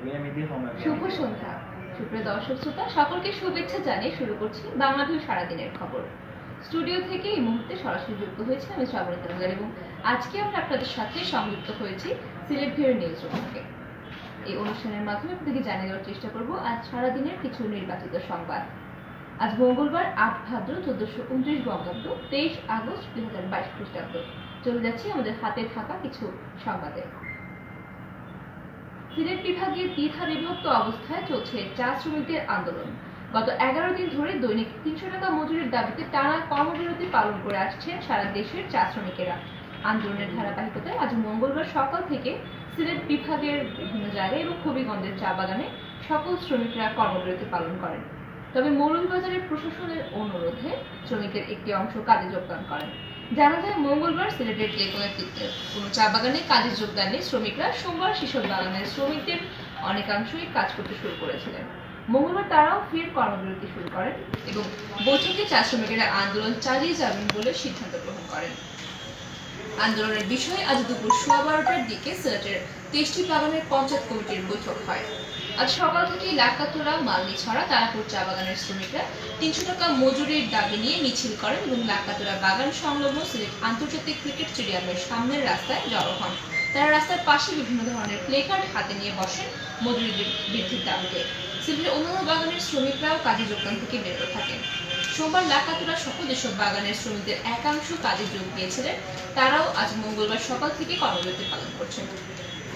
শুভ সন্ধ্যা সুপ্রিয় দর্শক শ্রোতা সকলকে শুভেচ্ছা জানিয়ে শুরু করছি বাংলাভিউ সারাদিনের খবর। স্টুডিও থেকে এই মুহূর্তে সরাসরি যুক্ত হয়েছে আমি শ্রাবণী তালুকদার এবং আজকে আমরা আপনাদের সাথে সংযুক্ত হয়েছি সিলেট ভিউর নিউজ রুম থেকে। এই অনুষ্ঠানের মাধ্যমে আপনাদেরকে জানিয়ে দেওয়ার চেষ্টা করব আজ সারাদিনের কিছু নির্বাচিত সংবাদ। আজ মঙ্গলবার ৮ ভাদ্র 1429 বঙ্গাব্দ 23 আগস্ট 2022 খ্রিস্টাব্দ। চলে যাচ্ছি আমাদের হাতে থাকা কিছু সংবাদে। সিলেট বিভাগের দ্বিধা বিভক্ত অবস্থায় চলছে চা শ্রমিকদের আন্দোলন। গত 11 দিন ধরে দৈনিক 300 টাকা মজুরির দাবিতে টানা কর্মবিরতি পালন করে আসছেন সারা দেশের চা শ্রমিকেরা। আন্দোলনের ধারাবাহিকতায় আজ মঙ্গলবার সকাল থেকে সিলেট বিভাগের বিভিন্ন জায়গায় এবং হবিগঞ্জের চা বাগানে সকল শ্রমিকরা কর্মবিরতি পালন করেন। তবে মৌলভীবাজারের প্রশাসনের অনুরোধে শ্রমিকদের একটি অংশ কাজে যোগদান করেন। জানা যায় মঙ্গলবার সিলেটের যে কোনো চা বাগানে কাজে যোগদান নিয়ে শ্রমিকরা সোমবার শিশর বাগানের শ্রমিকদের অনেকাংশই কাজ করতে শুরু করেছিলেন। মঙ্গলবার তারাও ফের কর্মবিরতি শুরু করেন এবং বৈঠকে চা শ্রমিকেরা আন্দোলন চালিয়ে যাবেন বলে সিদ্ধান্ত গ্রহণ করেন। আন্দোলনের বিষয়ে আজ দুপুর 12:15টার দিকে সিলেটের 23টি বাগানের পঞ্চায়েত কমিটির বৈঠক হয়। আজ সকাল থেকে লাকাতোরা, মালনীছড়া, তারাপুর চা বাগানের শ্রমিকরা 300 টাকা মজুরির দাবি নিয়ে মিছিল করেন এবং লাকাতোরা বাগান সংলগ্ন সিলেট আন্তর্জাতিক ক্রিকেট স্টেডিয়ামের সামনের রাস্তায় জড়ো হন। তারা রাস্তার পাশে বিভিন্ন ধরনের প্লেকার্ড হাতে নিয়ে বসেন মজুরি বৃদ্ধির দাবিতে। সিলেটের অন্যান্য বাগানের শ্রমিকরাও কাজে যোগদান থেকে বিরত থাকেন। সোমবার লাকাতোরা সহ যেসব বাগানের শ্রমিকদের একাংশ কাজে যোগ দিয়েছিলেন তারাও আজ মঙ্গলবার সকাল থেকে কর্মবিরতি পালন করছেন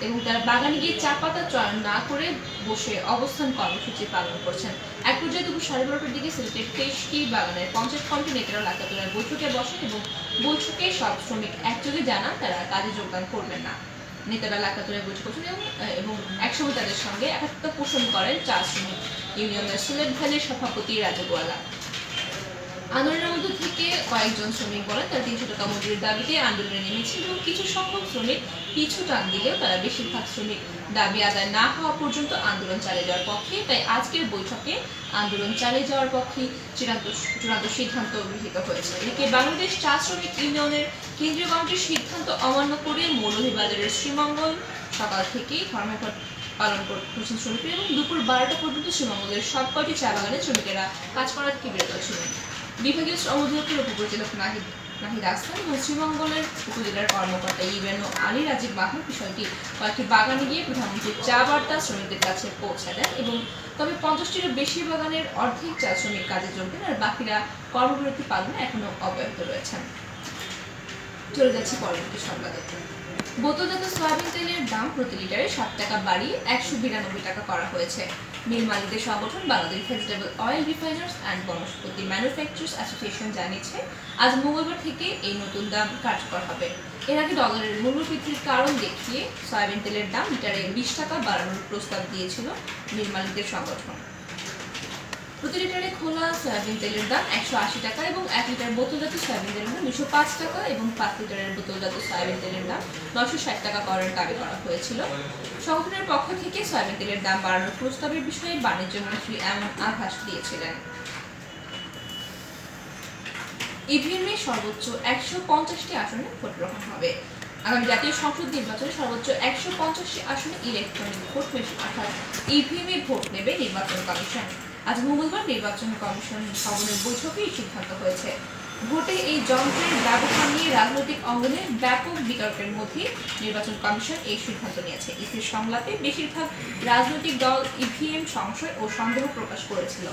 এবং তারা বাগানে গিয়ে চা পাতা চয়ন না করে বসে অবস্থান কর্মসূচি পালন করছেন। এক পর্যায়ে দুপুর 12:30টার দিকে সিলেটের 23টি বাগানের পঞ্চায়েত কমিটি নেতারা লাকাতোরার বৈঠকে বসেন এবং বৈঠকে সব শ্রমিক একযোগে জানান তারা কাজে যোগদান করবেন না। নেতারা লাকাতোরায় বৈঠক করছেন এবং একসময় তাদের সঙ্গে একাত্মতা পোষণ করেন চা শ্রমিক ইউনিয়নের সিলেট ভ্যালির সভাপতি রাজগোয়ালা। আন্দোলনের মধ্যে থেকে কয়েকজন শ্রমিক বলেন তারা 300 টাকা মজুরির দাবিতে আন্দোলনে নেমেছিল এবং কিছু সংখ্যক শ্রমিক পিছু টান দিলেও তারা বেশিরভাগ শ্রমিক দাবি আদায় না হওয়া পর্যন্ত আন্দোলন চালিয়ে যাওয়ার পক্ষে। তাই আজকের বৈঠকে আন্দোলন চালিয়ে যাওয়ার পক্ষে চূড়ান্ত সিদ্ধান্ত গৃহীত হয়েছে। এদিকে বাংলাদেশ চা শ্রমিক ইউনিয়নের কেন্দ্রীয় কমিটির সিদ্ধান্ত অমান্য করে মৌলভীবাজারের শ্রীমঙ্গল সকাল থেকেই ধর্মঘট পালন করছেন শ্রমিকরা এবং দুপুর 12টা পর্যন্ত শ্রীমঙ্গলের সবকটি চা বাগানে শ্রমিকেরা কাজ করা থেকে বিরত ছিলেন। বিভাগীয় শ্রম অধিদপ্তরের উপপরিচালক নাহিদ আহসান এবং শ্রীমঙ্গলের উপজেলার কর্মকর্তা ইউএনও আলী রাজীব মাহমুদ বিষয়টি কয়েকটি বাগানে গিয়ে প্রধানমন্ত্রীর চা বার্তা শ্রমিকদের কাছে পৌঁছে দেন এবং তবে 50টিরও বেশি বাগানের অর্ধেক চা শ্রমিক কাজে যোগ দেন আর বাকিরা কর্মবিরতি পালনে এখনো অব্যাহত রয়েছেন। চলে যাচ্ছি পরবর্তী সংবাদে। বোতলজাত সয়াবিন তেলের দাম প্রতি লিটারে 7 টাকা বাড়িয়ে 192 টাকা করা হয়েছে। মিল মালিকদের সংগঠন Bangladesh vegetable oil refiners and vanaspati manufacturers association জানিয়েছে আজ মঙ্গলবার থেকে এই নতুন দাম কার্যকর হবে। এর আগে ডলারের মূল্য বৃদ্ধির কারণ দেখিয়ে সয়াবিন তেলের দাম লিটারে 20 টাকা বাড়ানোর প্রস্তাব দিয়েছিল মিল মালিকদের সংগঠন। প্রতি লিটারে খোলা সয়াবিন তেলের দাম 180 টাকা এবং 1 লিটার বোতলজাত সয়াবিন তেলের দাম 205 টাকা এবং 5 লিটারের বোতলজাত সয়াবিন তেলের দাম 960 টাকা করার দাবি করা হয়েছিল। সংগঠনের পক্ষ থেকে সয়াবিন তেলের দাম বাড়ানোর প্রস্তাবের বিষয়ে বাণিজ্য মন্ত্রী এমন আভাস দিয়েছিলেন। ইভিএমে সর্বোচ্চ 150টি আসনে ভোট গ্রহণ হবে। আগামী জাতীয় সংসদ নির্বাচনে সর্বোচ্চ 150টি আসনে ইলেকট্রনিক ভোট মেশিন অর্থাৎ ইভিএমে ভোট নেবে নির্বাচন কমিশন। আজ মঙ্গলবার নির্বাচন কমিশন ভবনের বৈঠকে এই সিদ্ধান্ত হয়েছে। ভোটে এই যন্ত্রের ব্যবহার নিয়ে রাজনৈতিক অঙ্গনে ব্যাপক বিতর্কের মধ্যে নির্বাচন কমিশন এই সিদ্ধান্ত নিয়েছে। ইসির সংলাপে বেশিরভাগ রাজনৈতিক দল ইভিএম সংশয় ও সন্দেহ প্রকাশ করেছিল।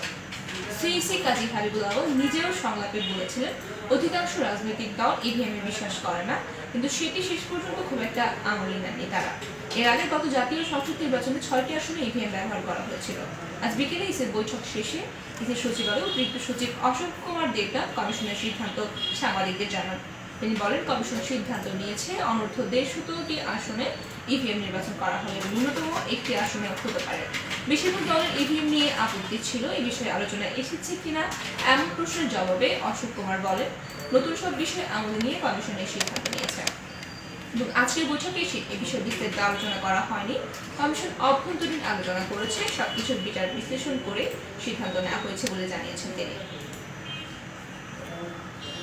সিইসি কাজী হাবিবুল আওয়াল নিজেও সংলাপে বলেছিলেন অধিকাংশ রাজনৈতিক দল ইভিএমে বিশ্বাস করে না, কিন্তু সেটি শেষ পর্যন্ত খুব একটা আমলে নেননি তারা। এর আগে গত জাতীয় সংসদ নির্বাচনে 6টি আসনে ইভিএম ব্যবহার করা হয়েছিল। আজ বিকেলে ইসির বৈঠক শেষে ইসির সচিবালয়ে অতিরিক্ত সচিব অশোক কুমার দেবনাথ কমিশনের সিদ্ধান্ত সাংবাদিকদের জানান। তিনি বলেন কমিশন সিদ্ধান্ত নিয়েছে অনূর্ধ্ব 150টি আসনে ইভিএম নির্বাচন করা হলে ন্যূনতম একটি আসনে হতে পারে। বেশিরভাগ দলের ইভিএম নিয়ে আপত্তি ছিল। এই বিষয়ে আলোচনা এসেছে কিনা এমন প্রশ্নের জবাবে অশোক কুমার বলেন নতুন সব বিষয় আমলে নিয়ে কমিশন এই সিদ্ধান্ত নিয়েছে এবং আজকের বৈঠকে এই বিষয়ে বিস্তারিত আলোচনা করা হয়নি। কমিশন অভ্যন্তরীণ আলোচনা করেছে, সবকিছুর বিচার বিশ্লেষণ করে সিদ্ধান্ত নেওয়া হয়েছে বলে জানিয়েছেন তিনি।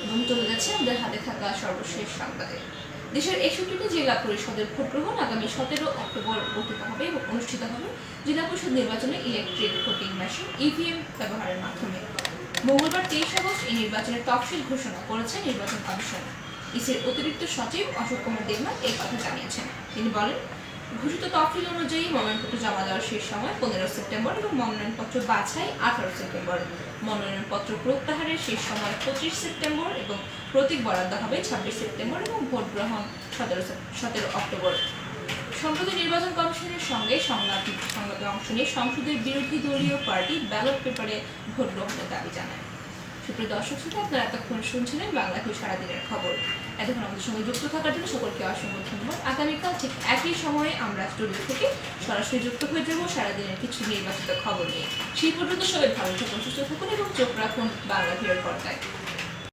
এবং চলে যাচ্ছে আমাদের হাতে থাকা সর্বশেষ সংবাদে। দেশের 61টি জেলা পরিষদের ভোট গ্রহণ আগামী 17 অক্টোবর অনুষ্ঠিত হবে জেলা পরিষদ নির্বাচনে ইলেকট্রিক ভোটিং মেশিন ইভিএম ব্যবহারের মাধ্যমে। মঙ্গলবার 23 আগস্ট এই নির্বাচনের তফসিল ঘোষণা করেছে নির্বাচন কমিশন। ইসির অতিরিক্ত সচিব অশোক কুমার দেবনাথ এই কথা জানিয়েছেন। তিনি বলেন, ঘোষিত তফসিল অনুযায়ী মনোনয়নপত্র জমা দেওয়ার শেষ সময় 15 সেপ্টেম্বর এবং মনোনয়নপত্র বাছাই 18 সেপ্টেম্বর। মনোনয়নপত্র প্রত্যাহারের শেষ সময় 25 সেপ্টেম্বর এবং প্রতীক বরাদ্দ হবে 26 সেপ্টেম্বর এবং ভোট গ্রহণ 17 অক্টোবর। সম্প্রতি নির্বাচন কমিশনের সঙ্গে সংলাপে অংশ নিয়ে সংসদের বিরোধী দলীয় পার্টি ব্যালট পেপারে ভোট গ্রহণের দাবি জানায়। সুপ্রিয় দর্শক শ্রোতা, আপনারা এতক্ষণ শুনছিলেন বাংলাভিউ সারাদিনের খবর। এতক্ষণ আমাদের সঙ্গে যুক্ত থাকার জন্য সকলকে অসংখ্য ধন্যবাদ। আগামীকাল ঠিক একই সময়ে আমরা স্টুডিও থেকে সরাসরি যুক্ত হয়ে যাব সারাদিনের কিছু নির্বাচিত খবর নিয়ে। সেই পর্যন্ত সবাই ভালো থাকুন, সুস্থ থাকুন এবং চোখ রাখুন বাংলাভিউর পর্দায়।